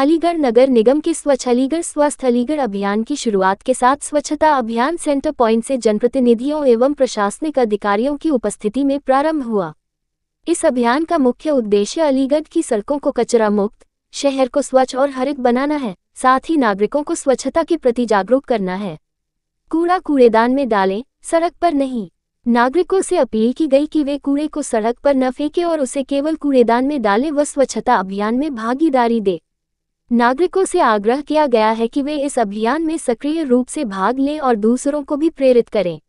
अलीगढ़ नगर निगम के स्वच्छ अलीगढ़ स्वस्थ अलीगढ़ अभियान की शुरुआत के साथ स्वच्छता अभियान सेंटर पॉइंट से जनप्रतिनिधियों एवं प्रशासनिक अधिकारियों की उपस्थिति में प्रारंभ हुआ। इस अभियान का मुख्य उद्देश्य अलीगढ़ की सड़कों को कचरा मुक्त, शहर को स्वच्छ और हरित बनाना है, साथ ही नागरिकों को स्वच्छता के प्रति जागरूक करना है। कूड़ा कूड़ेदान में डालें, सड़क पर नहीं। नागरिकों से अपील की गई कि वे कूड़े को सड़क पर न फेंकें और उसे केवल कूड़ेदान में डालें व स्वच्छता अभियान में भागीदारी दें। नागरिकों से आग्रह किया गया है कि वे इस अभियान में सक्रिय रूप से भाग लें और दूसरों को भी प्रेरित करें।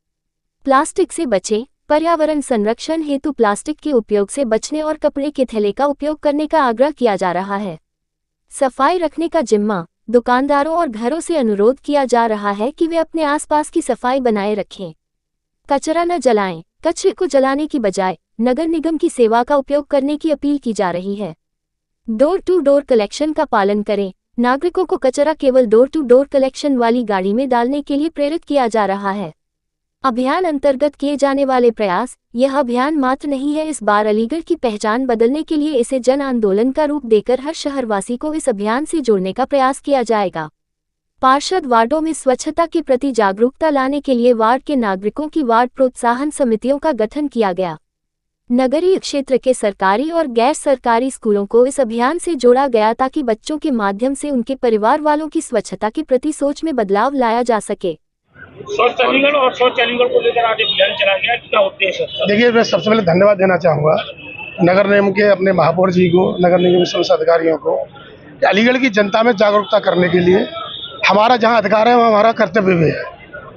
प्लास्टिक से बचें। पर्यावरण संरक्षण हेतु प्लास्टिक के उपयोग से बचने और कपड़े के थैले का उपयोग करने का आग्रह किया जा रहा है। सफाई रखने का जिम्मा। दुकानदारों और घरों से अनुरोध किया जा रहा है कि वे अपने आसपास की सफाई बनाए रखें। कचरा न जलाएं। कचरे को जलाने की बजाय नगर निगम की सेवा का उपयोग करने की अपील की जा रही है। डोर टू डोर कलेक्शन का पालन करें। नागरिकों को कचरा केवल डोर टू डोर कलेक्शन वाली गाड़ी में डालने के लिए प्रेरित किया जा रहा है। अभियान अंतर्गत किए जाने वाले प्रयास। यह अभियान मात्र नहीं है, इस बार अलीगढ़ की पहचान बदलने के लिए इसे जन आंदोलन का रूप देकर हर शहरवासी को इस अभियान से जोड़ने का प्रयास किया जाएगा। पार्षद वार्डों में स्वच्छता के प्रति जागरूकता लाने के लिए वार्ड के नागरिकों की वार्ड प्रोत्साहन समितियों का गठन किया गया। नगरीय क्षेत्र के सरकारी और गैर सरकारी स्कूलों को इस अभियान से जोड़ा गया ताकि बच्चों के माध्यम से उनके परिवार वालों की स्वच्छता के प्रति सोच में बदलाव लाया जा सके। स्वच्छ अलीगढ़ और स्वच्छ अलीगढ़ को लेकर आज अभियान चला गया, क्या उद्देश्य है? देखिए, मैं सबसे पहले धन्यवाद देना चाहूँगा नगर निगम के अपने महापौर जी को, नगर निगम के समस्त अधिकारियों को, अलीगढ़ की जनता में जागरूकता करने के लिए हमारा जहाँ अधिकार है वहाँ हमारा कर्तव्य भी है।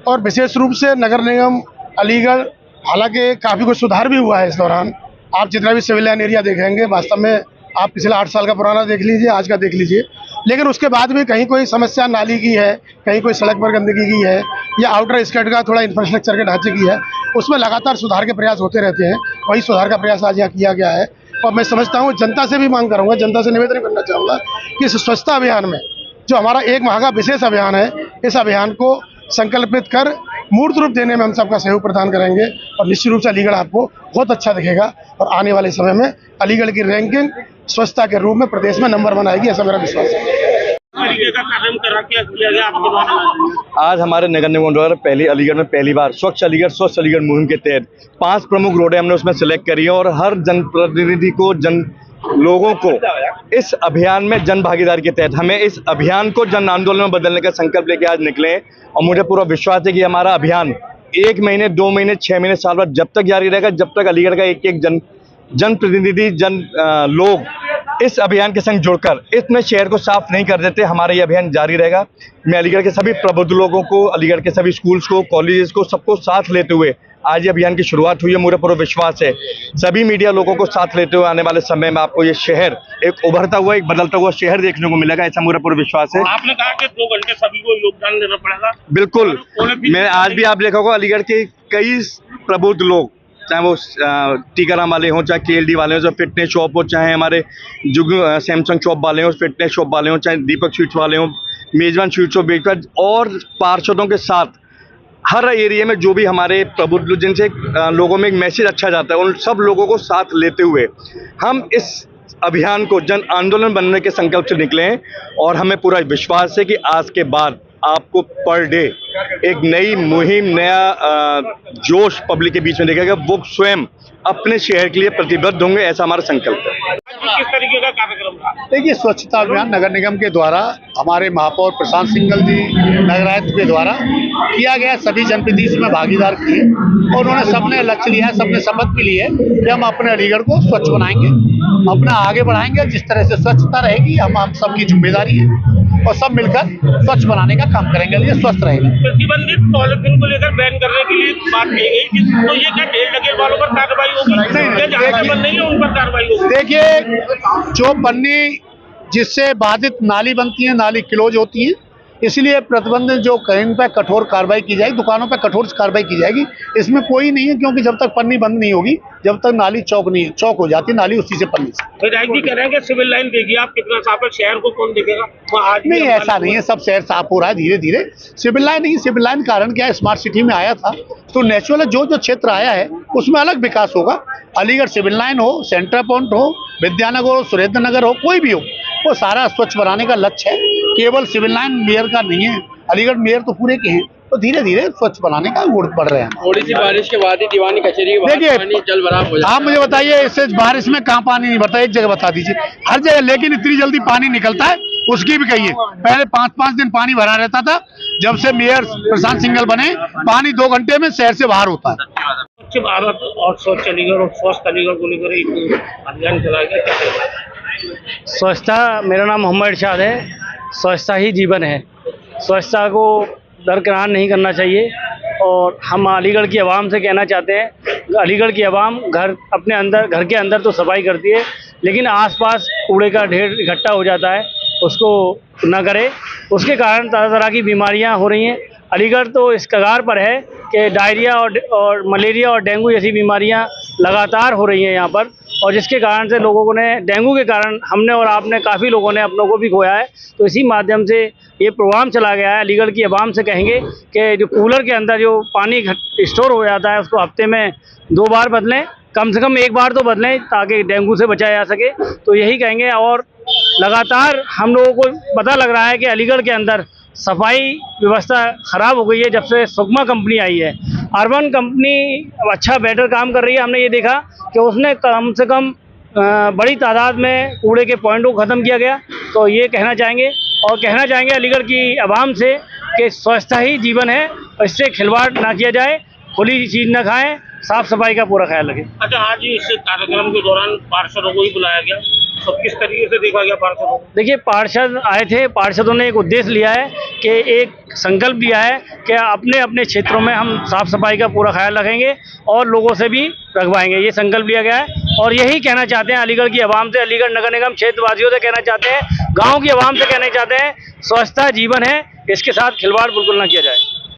और विशेष रूप से नगर निगम अलीगढ़, हालांकि काफ़ी कुछ सुधार भी हुआ है इस दौरान। आप जितना भी सिविलियन एरिया देखेंगे, वास्तव में आप पिछले 8 साल का पुराना देख लीजिए, आज का देख लीजिए, लेकिन उसके बाद भी कहीं कोई समस्या नाली की है, कहीं कोई सड़क पर गंदगी की है, या आउटर स्कर्ट का थोड़ा इंफ्रास्ट्रक्चर के ढांचे की है, उसमें लगातार सुधार के प्रयास होते रहते हैं। वही सुधार का प्रयास आज यहाँ किया गया है। और मैं समझता हूँ, जनता से भी मांग करूँगा, जनता से निवेदन करना चाहूँगा कि इस स्वच्छता अभियान में जो हमारा 1 माह का विशेष अभियान है, इस अभियान को संकल्पित कर मूर्त रूप देने में हम सबका सहयोग प्रदान करेंगे। और निश्चित रूप से अलीगढ़ आपको बहुत अच्छा दिखेगा और आने वाले समय में अलीगढ़ की रैंकिंग स्वच्छता के रूप में प्रदेश में नंबर 1 आएगी, ऐसा मेरा विश्वास है। आज हमारे नगर निगम द्वारा अलीगढ़ में पहली बार स्वच्छ अलीगढ़ मुहिम के तहत 5 प्रमुख रोडें हमने उसमें सिलेक्ट करी है और हर जनप्रतिनिधि को, लोगों को इस अभियान में जन भागीदारी के तहत हमें इस अभियान को जन आंदोलन में बदलने का संकल्प लेके आज निकले हैं। और मुझे पूरा विश्वास है कि हमारा अभियान 1 महीने, 2 महीने, 6 महीने, साल भर जब तक जारी रहेगा, जब तक अलीगढ़ का एक जनप्रतिनिधि, लोग इस अभियान के संग जुड़कर इसमें शहर को साफ नहीं कर देते, हमारा ये अभियान जारी रहेगा। मैं अलीगढ़ के सभी प्रबुद्ध लोगों को, अलीगढ़ के सभी स्कूल्स को, कॉलेजेस को, सबको साथ लेते हुए आज ये अभियान की शुरुआत हुई है। मुझे पूरा विश्वास है सभी मीडिया लोगों को साथ लेते हुए आने वाले समय में आपको ये शहर एक उभरता हुआ, एक बदलता हुआ शहर देखने को मिलेगा, ऐसा मुझे पूरा विश्वास है। आपने कहा कि 2 घंटे सभी को योगदान देना पड़ेगा। बिल्कुल, मैं आज भी आप देखा होगा अलीगढ़ के कई प्रबुद्ध लोग, चाहे वो टीकाराम वाले हों, चाहे KLD वाले हों, चाहे फिटनेस शॉप हो, चाहे हमारे सैमसंग शॉप वाले हों, फिटनेस शॉप वाले हों, चाहे दीपक स्वीट्स वाले हों, मेजबान स्वीट्स बेचकर और पार्षदों के साथ हर एरिया में जो भी हमारे प्रबुद्ध, जिनसे लोगों में एक मैसेज अच्छा जाता है, उन सब लोगों को साथ लेते हुए हम इस अभियान को जन आंदोलन बनने के संकल्प से निकले हैं। और हमें पूरा विश्वास है कि आज के बाद आपको पर डे एक नई मुहिम, नया जोश पब्लिक के बीच में दिखेगा। वो स्वयं अपने शहर के लिए प्रतिबद्ध होंगे, ऐसा हमारा संकल्प है। किस तरीके का कार्यक्रम था? देखिए, स्वच्छता अभियान नगर निगम के द्वारा हमारे महापौर प्रशांत सिंघल जी नगरायुक्त के द्वारा किया गया। सभी जनप्रतिनिधि इसमें भागीदार किए और उन्होंने सबने लक्ष्य लिया है, सबने शपथ भी ली है कि हम अपने अलीगढ़ को स्वच्छ बनाएंगे, अपना आगे बढ़ाएंगे। जिस तरह से स्वच्छता रहेगी हम सबकी जिम्मेदारी है और सब मिलकर स्वच्छ बनाने का काम करेंगे, ये स्वस्थ रहेगा। प्रतिबंधित पॉलिथीन को लेकर बैन करने के लिए बात कही गई, तो ये क्या ढेर लगे वालों पर कार्रवाई होगी? नहीं, उन पर कार्रवाई होगी। देखिए, जो पन्नी जिससे बाधित नाली बनती है, नाली क्लोज होती है, इसलिए प्रतिबंधित जो कहीं पर कठोर कार्रवाई की जाएगी, दुकानों पर कठोर कार्रवाई की जाएगी। इसमें कोई नहीं है, क्योंकि जब तक पन्नी बंद नहीं होगी, जब तक नाली चौक हो जाती है नाली उसी से पन्नी से। विधायक जी कह रहे हैं कि सिविल लाइन देखिए आप कितना साफ है, शहर को कौन देखेगा? आज नहीं, ऐसा नहीं है, सब शहर साफ हो रहा है धीरे धीरे। सिविल लाइन नहीं, सिविल लाइन कारण क्या है, स्मार्ट सिटी में आया था तो नेचुरल जो क्षेत्र आया है उसमें अलग विकास होगा। अलीगढ़ सिविल लाइन हो, सेंटर पॉइंट हो, विद्यानगर हो, सुरेंद्र नगर हो, कोई भी हो, वो सारा स्वच्छ बनाने का लक्ष्य है। केवल सिविल लाइन मेयर का नहीं है, अलीगढ़ मेयर तो पूरे के हैं, तो धीरे धीरे स्वच्छ बनाने का वोट बढ़ रहे हैं। थोड़ी सी बारिश के बाद ही दीवानी कचहरी देखिए जल भराव हो जाता है। आप मुझे बताइए, इससे बारिश में कहाँ पानी नहीं भरता, एक जगह बता दीजिए। हर जगह, लेकिन इतनी जल्दी पानी निकलता है उसकी भी कहिए। पहले 5-5 दिन पानी भरा रहता था, जब से मेयर प्रशांत सिंघल बने पानी 2 घंटे में शहर से बाहर होता है। स्वच्छ भारत और स्वच्छ अलीगढ़ और स्वस्थ अलीगढ़ को लेकर एक अभियान चलाया गया, क्या कहेंगे? स्वच्छता, मेरा नाम मोहम्मद इरशाद है। स्वच्छता ही जीवन है, स्वच्छता को दरकिनार नहीं करना चाहिए। और हम अलीगढ़ की आवाम से कहना चाहते हैं, अलीगढ़ की आवाम घर के अंदर तो सफाई करती है, लेकिन आसपास कूड़े का ढेर इकट्ठा हो जाता है, उसको न करे। उसके कारण तरह तरह की बीमारियां हो रही हैं। अलीगढ़ तो इस कगार पर है कि डायरिया और मलेरिया और डेंगू जैसी बीमारियां लगातार हो रही हैं यहाँ पर, और जिसके कारण से लोगों ने, डेंगू के कारण हमने और आपने, काफ़ी लोगों ने अपनों को भी खोया है। तो इसी माध्यम से ये प्रोग्राम चला गया है। अलीगढ़ की आवाम से कहेंगे कि जो कूलर के अंदर जो पानी स्टोर हो जाता है उसको हफ्ते में 2 बार बदलें, कम से कम 1 बार तो बदलें, ताकि डेंगू से बचा जा सके। तो यही कहेंगे। और लगातार हम लोगों को पता लग रहा है कि अलीगढ़ के अंदर सफाई व्यवस्था ख़राब हो गई है जब से सुकमा कंपनी आई है। अर्बन कंपनी अच्छा बेटर काम कर रही है। हमने ये देखा कि उसने कम से कम बड़ी तादाद में कूड़े के पॉइंटों को ख़त्म किया गया। तो ये कहना चाहेंगे अलीगढ़ की आवाम से कि स्वच्छता ही जीवन है, इससे खिलवाड़ ना किया जाए, खुली चीज़ न खाएं, साफ सफाई का पूरा ख्याल रखें। अच्छा, आज इस कार्यक्रम के दौरान पार्षदों को ही बुलाया गया, तो किस तरीके से देखा गया पार्षदों को? देखिए, पार्षद आए थे, पार्षदों ने एक उद्देश्य लिया है कि एक संकल्प लिया है कि अपने अपने क्षेत्रों में हम साफ सफाई का पूरा ख्याल रखेंगे और लोगों से भी रखवाएंगे। ये संकल्प लिया गया है और यही कहना चाहते हैं अलीगढ़ की आवाम से, अलीगढ़ नगर निगम क्षेत्रवासियों से कहना चाहते हैं, गाँव की आवाम से कहना चाहते हैं, स्वच्छता जीवन है, इसके साथ खिलवाड़ बिल्कुल ना किया जाए।